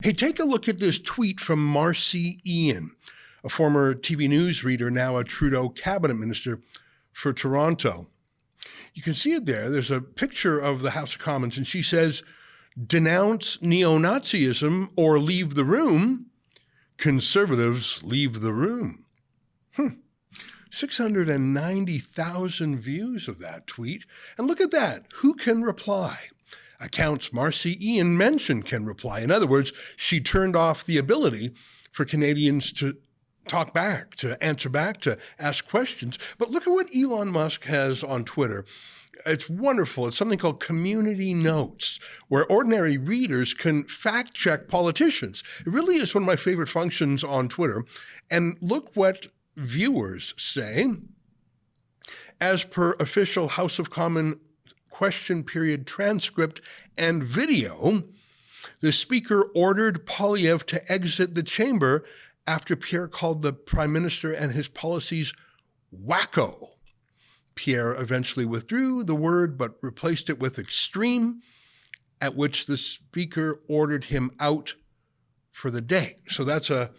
Hey, take a look at this tweet from Marcy Ian, a former TV news reader, now a Trudeau cabinet minister for Toronto. You can see it there. There's a picture of the House of Commons, and she says, "Denounce neo-Nazism or leave the room. Conservatives leave the room." 690,000 views of that tweet. And look at that. Who can reply? Accounts Marcy Ian mentioned can reply. In other words, she turned off the ability for Canadians to talk back, to answer back, to ask questions. But look at what Elon Musk has on Twitter. It's wonderful. It's something called community notes, where ordinary readers can fact check politicians. It really is one of my favorite functions on Twitter. And look what viewers say. As per official House of Commons question period transcript and video, the speaker ordered Poilievre to exit the chamber after Pierre called the prime minister and his policies wacko. Pierre eventually withdrew the word but replaced it with extreme, at which the speaker ordered him out for the day. So that's a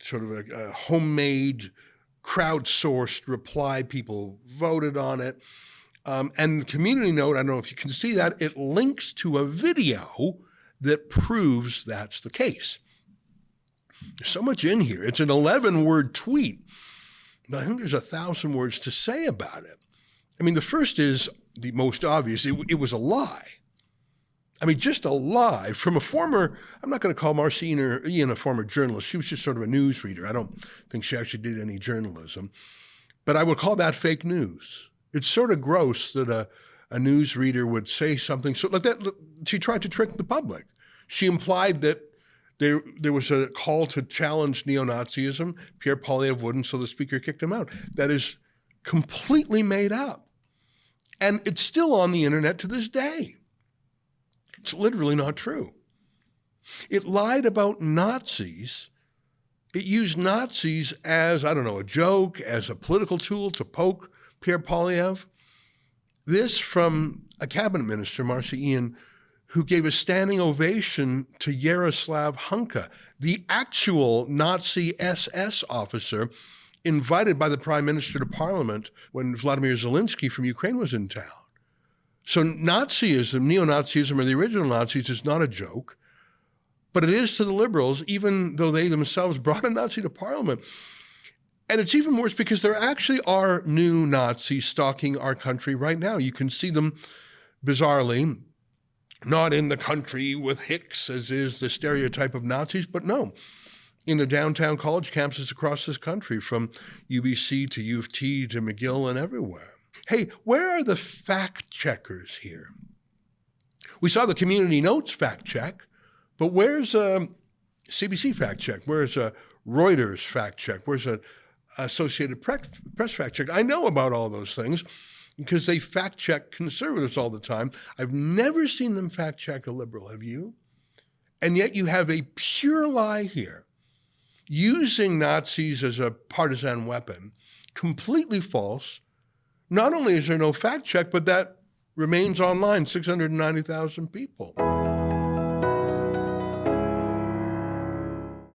sort of a homemade, crowdsourced reply. People voted on it. And the community note, I don't know if you can see that, it links to a video that proves that's the case. There's so much in here. It's an 11-word tweet, but I think there's 1,000 words to say about it. I mean, the first is the most obvious. It was a lie. I mean, just a lie from a former, I'm not going to call Marcy Ian a former journalist. She was just sort of a news reader. I don't think she actually did any journalism. But I would call that fake news. It's sort of gross that a news reader would say something so like that. She tried to trick the public. She implied that there was a call to challenge neo-Nazism. Pierre Poilievre wouldn't, so the speaker kicked him out. That is completely made up. And it's still on the internet to this day. It's literally not true. It lied about Nazis. It used Nazis as, I don't know, a joke, as a political tool to poke Pierre Poilievre. This from a cabinet minister, Marcy Ian, who gave a standing ovation to Yaroslav Hunka, the actual Nazi SS officer invited by the prime minister to parliament when Vladimir Zelensky from Ukraine was in town. So Nazism, neo-Nazism, or the original Nazis is not a joke, but it is to the liberals, even though they themselves brought a Nazi to parliament. And it's even worse because there actually are new Nazis stalking our country right now. You can see them, bizarrely, not in the country with Hicks, as is the stereotype of Nazis, but no, in the downtown college campuses across this country, from UBC to U of T to McGill and everywhere. Hey, where are the fact checkers here? We saw the community notes fact check, but where's CBC fact check? Where's Reuters fact check? Where's Associated Press fact check? I know about all those things because they fact check conservatives all the time. I've never seen them fact check a liberal, have you? And yet you have a pure lie here, using Nazis as a partisan weapon, completely false. Not only is there no fact check, but that remains online, 690,000 people.